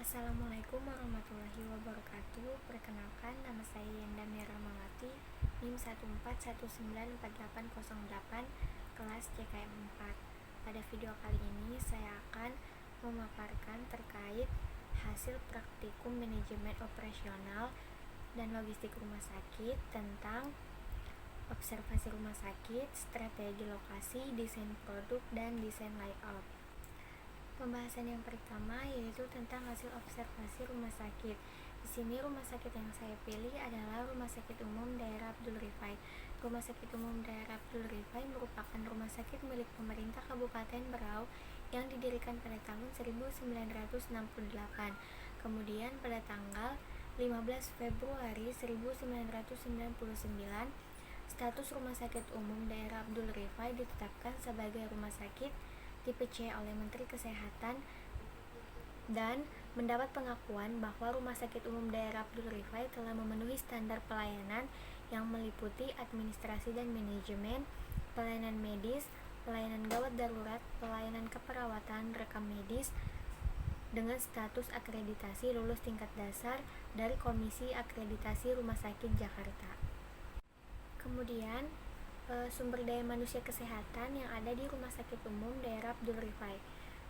Assalamualaikum warahmatullahi wabarakatuh. Perkenalkan, nama saya Yanda Meramawati, NIM 141948808, kelas CKM 4. Pada video kali ini saya akan memaparkan terkait hasil praktikum manajemen operasional dan logistik rumah sakit tentang observasi rumah sakit, strategi lokasi, desain produk, dan desain layout. Pembahasan yang pertama yaitu tentang hasil observasi rumah sakit. Di sini rumah sakit yang saya pilih adalah Rumah Sakit Umum Daerah Abdul Rifai. Rumah Sakit Umum Daerah Abdul Rifai merupakan rumah sakit milik pemerintah Kabupaten Berau yang didirikan pada tahun 1968. Kemudian pada tanggal 15 Februari 1999, status Rumah Sakit Umum Daerah Abdul Rifai ditetapkan sebagai rumah sakit tipe C oleh Menteri Kesehatan dan mendapat pengakuan bahwa Rumah Sakit Umum Daerah Abdul Rifai telah memenuhi standar pelayanan yang meliputi administrasi dan manajemen, pelayanan medis, pelayanan gawat darurat, pelayanan keperawatan, rekam medis dengan status akreditasi lulus tingkat dasar dari Komisi Akreditasi Rumah Sakit Jakarta. Kemudian sumber daya manusia kesehatan yang ada di Rumah Sakit Umum Daerah Abdul Rifai.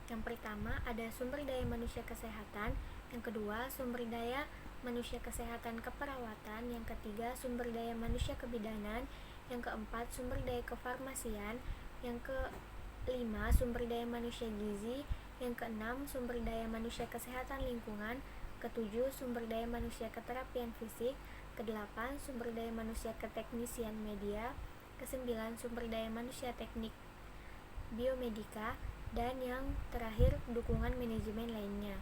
Yang pertama ada sumber daya manusia kesehatan, yang kedua sumber daya manusia kesehatan keperawatan, yang ketiga sumber daya manusia kebidanan, yang keempat sumber daya kefarmasian, yang kelima sumber daya manusia gizi, yang keenam sumber daya manusia kesehatan lingkungan, ketujuh sumber daya manusia keterapian fisik, kedelapan sumber daya manusia keteknisian media, kesembilan sumber daya manusia teknik biomedika, dan yang terakhir dukungan manajemen lainnya.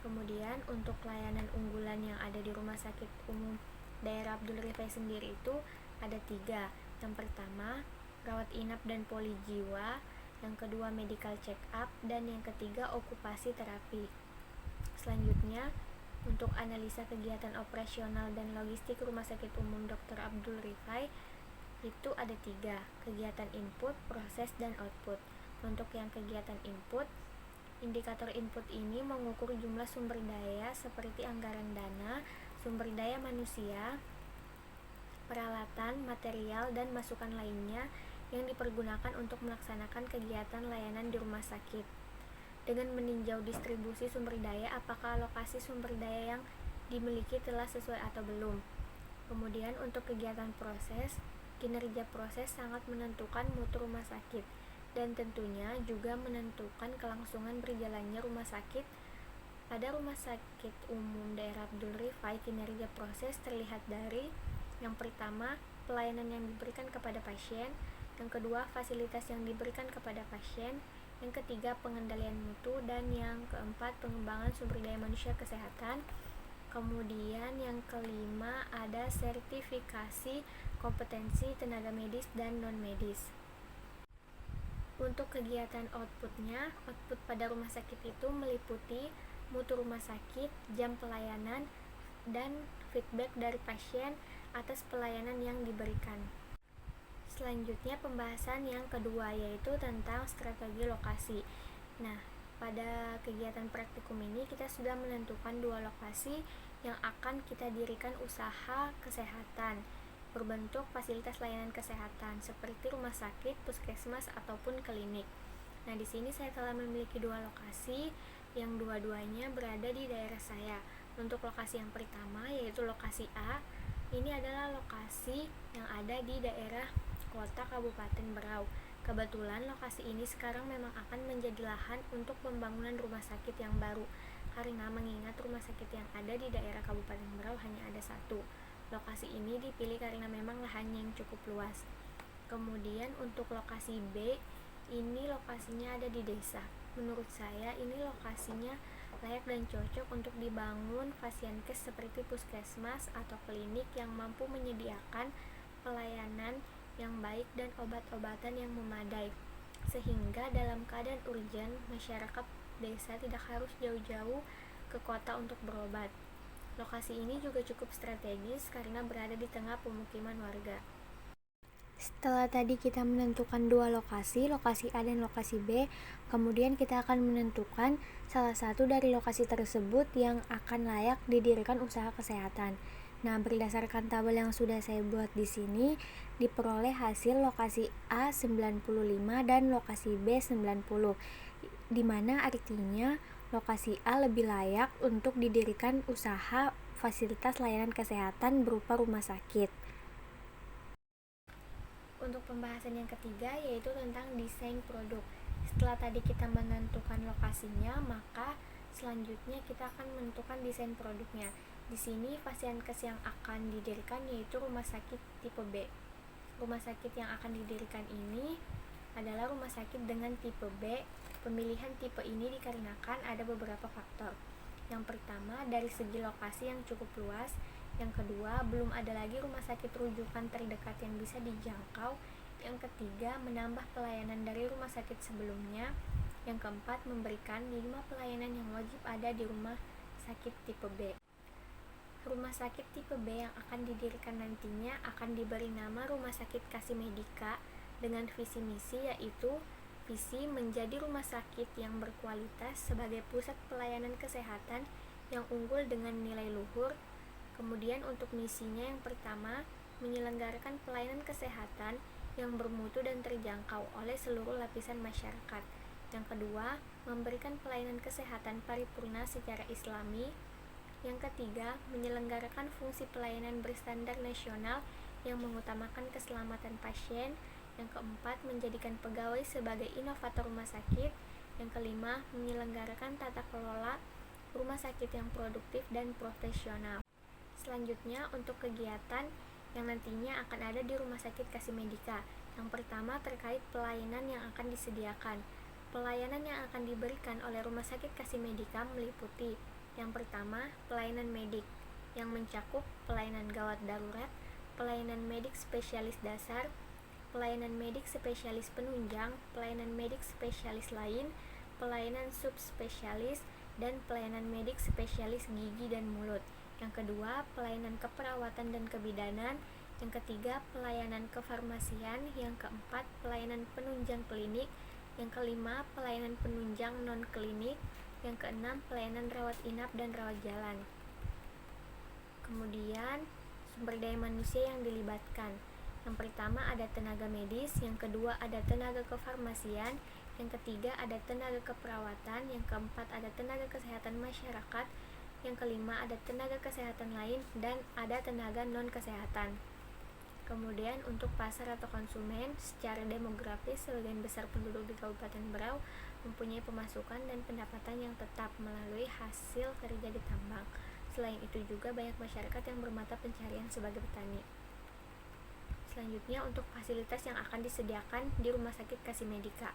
Kemudian untuk layanan unggulan yang ada di Rumah Sakit Umum Daerah Abdul Rifai sendiri itu ada 3. Yang pertama rawat inap dan poli jiwa, yang kedua medical check up, dan yang ketiga okupasi terapi. Selanjutnya untuk analisa kegiatan operasional dan logistik Rumah Sakit Umum Dr. Abdul Rifai itu ada 3, kegiatan input, proses, dan output. Untuk yang kegiatan input, indikator input ini mengukur jumlah sumber daya seperti anggaran dana, sumber daya manusia, peralatan, material, dan masukan lainnya yang dipergunakan untuk melaksanakan kegiatan layanan di rumah sakit. Dengan meninjau distribusi sumber daya, apakah alokasi sumber daya yang dimiliki telah sesuai atau belum. Kemudian untuk kegiatan proses, kinerja proses sangat menentukan mutu rumah sakit dan tentunya juga menentukan kelangsungan berjalannya rumah sakit. Pada Rumah Sakit Umum Daerah Abdul Rifai, kinerja proses terlihat dari yang pertama, pelayanan yang diberikan kepada pasien, yang kedua, fasilitas yang diberikan kepada pasien, yang ketiga, pengendalian mutu, dan yang keempat, pengembangan sumber daya manusia kesehatan. Kemudian yang kelima ada sertifikasi kompetensi tenaga medis dan non-medis. Untuk kegiatan outputnya, output pada rumah sakit itu meliputi mutu rumah sakit, jam pelayanan, dan feedback dari pasien atas pelayanan yang diberikan. Selanjutnya pembahasan yang kedua yaitu tentang strategi lokasi. Nah, pada kegiatan praktikum ini kita sudah menentukan 2 lokasi yang akan kita dirikan usaha kesehatan berbentuk fasilitas layanan kesehatan seperti rumah sakit, puskesmas, ataupun klinik. Nah, di sini saya telah memiliki 2 lokasi yang dua-duanya berada di daerah saya. Untuk lokasi yang pertama yaitu lokasi A, ini adalah lokasi yang ada di daerah kota Kabupaten Berau. Kebetulan lokasi ini sekarang memang akan menjadi lahan untuk pembangunan rumah sakit yang baru, karena mengingat rumah sakit yang ada di daerah Kabupaten Berau hanya ada 1. Lokasi ini dipilih karena memang lahannya yang cukup luas. Kemudian untuk lokasi B, ini lokasinya ada di desa. Menurut saya ini lokasinya layak dan cocok untuk dibangun fasienkes seperti puskesmas atau klinik yang mampu menyediakan pelayanan yang baik dan obat-obatan yang memadai, sehingga dalam keadaan urgen masyarakat desa tidak harus jauh-jauh ke kota untuk berobat. Lokasi ini juga cukup strategis karena berada di tengah pemukiman warga. Setelah tadi kita menentukan dua lokasi A dan lokasi B, kemudian kita akan menentukan salah satu dari lokasi tersebut yang akan layak didirikan usaha kesehatan. Nah, berdasarkan tabel yang sudah saya buat di sini, diperoleh hasil lokasi A 95 dan lokasi B 90, di mana artinya lokasi A lebih layak untuk didirikan usaha fasilitas layanan kesehatan berupa rumah sakit. Untuk pembahasan yang ketiga yaitu tentang desain produk. Setelah tadi kita menentukan lokasinya, maka selanjutnya kita akan menentukan desain produknya. Di sini fasilitas yang akan didirikan yaitu rumah sakit tipe B. Rumah sakit yang akan didirikan ini adalah rumah sakit dengan tipe B. Pemilihan tipe ini dikarenakan ada beberapa faktor. Yang pertama, dari segi lokasi yang cukup luas. Yang kedua, belum ada lagi rumah sakit rujukan terdekat yang bisa dijangkau. Yang ketiga, menambah pelayanan dari rumah sakit sebelumnya. Yang keempat, memberikan 5 pelayanan yang wajib ada di rumah sakit tipe B. Rumah sakit tipe B yang akan didirikan nantinya akan diberi nama Rumah Sakit Kasih Medika dengan visi misi yaitu visi menjadi rumah sakit yang berkualitas sebagai pusat pelayanan kesehatan yang unggul dengan nilai luhur. Kemudian untuk misinya yang pertama, menyelenggarakan pelayanan kesehatan yang bermutu dan terjangkau oleh seluruh lapisan masyarakat. Yang kedua, memberikan pelayanan kesehatan paripurna secara islami. Yang ketiga, menyelenggarakan fungsi pelayanan berstandar nasional yang mengutamakan keselamatan pasien. Yang keempat, menjadikan pegawai sebagai inovator rumah sakit. Yang kelima, menyelenggarakan tata kelola rumah sakit yang produktif dan profesional. Selanjutnya, untuk kegiatan yang nantinya akan ada di Rumah Sakit Kasih Medika. Yang pertama, terkait pelayanan yang akan disediakan. Pelayanan yang akan diberikan oleh Rumah Sakit Kasih Medika meliputi yang pertama, pelayanan medik yang mencakup pelayanan gawat darurat, pelayanan medik spesialis dasar, pelayanan medik spesialis penunjang, pelayanan medik spesialis lain, pelayanan subspesialis, dan pelayanan medik spesialis gigi dan mulut. Yang kedua, pelayanan keperawatan dan kebidanan. Yang ketiga, pelayanan kefarmasian. Yang keempat, pelayanan penunjang klinik. Yang kelima, pelayanan penunjang non-klinik. Yang keenam, pelayanan rawat inap dan rawat jalan. Kemudian, sumber daya manusia yang dilibatkan. Yang pertama ada tenaga medis, yang kedua ada tenaga kefarmasian, yang ketiga ada tenaga keperawatan, yang keempat ada tenaga kesehatan masyarakat, yang kelima ada tenaga kesehatan lain, dan ada tenaga non-kesehatan. Kemudian untuk pasar atau konsumen, secara demografis sebagian besar penduduk di Kabupaten Berau mempunyai pemasukan dan pendapatan yang tetap melalui hasil kerja di tambang. Selain itu juga banyak masyarakat yang bermata pencarian sebagai petani. Selanjutnya untuk fasilitas yang akan disediakan di Rumah Sakit Kasih Medika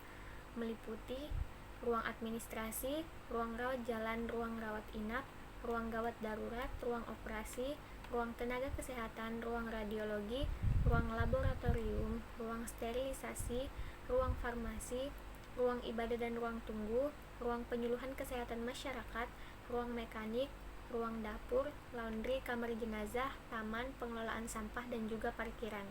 meliputi ruang administrasi, ruang rawat jalan, ruang rawat inap, ruang gawat darurat, ruang operasi, ruang tenaga kesehatan, ruang radiologi, ruang laboratorium, ruang sterilisasi, ruang farmasi, ruang ibadah dan ruang tunggu, ruang penyuluhan kesehatan masyarakat, ruang mekanik, ruang dapur, laundry, kamar jenazah, taman, pengelolaan sampah, dan juga parkiran.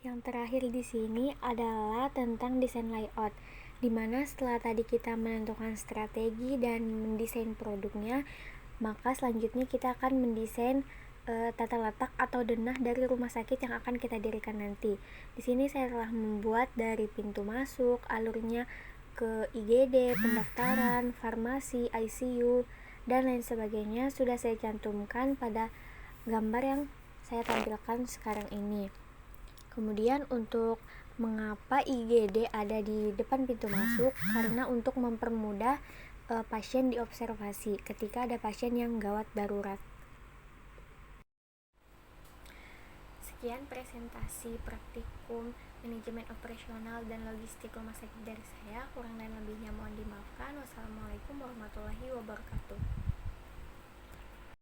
Yang terakhir di sini adalah tentang desain layout, di mana setelah tadi kita menentukan strategi dan mendesain produknya, maka selanjutnya kita akan mendesain tata letak atau denah dari rumah sakit yang akan kita dirikan nanti. Di sini saya telah membuat dari pintu masuk, alurnya ke IGD, pendaftaran, farmasi, ICU, dan lain sebagainya sudah saya cantumkan pada gambar yang saya tampilkan sekarang ini. Kemudian untuk mengapa IGD ada di depan pintu masuk, karena untuk mempermudah pasien diobservasi ketika ada pasien yang gawat darurat. Sekian presentasi praktikum manajemen operasional dan logistik rumah sakit dari saya. Kurang dan lebihnya mohon dimaafkan. Wassalamualaikum warahmatullahi wabarakatuh.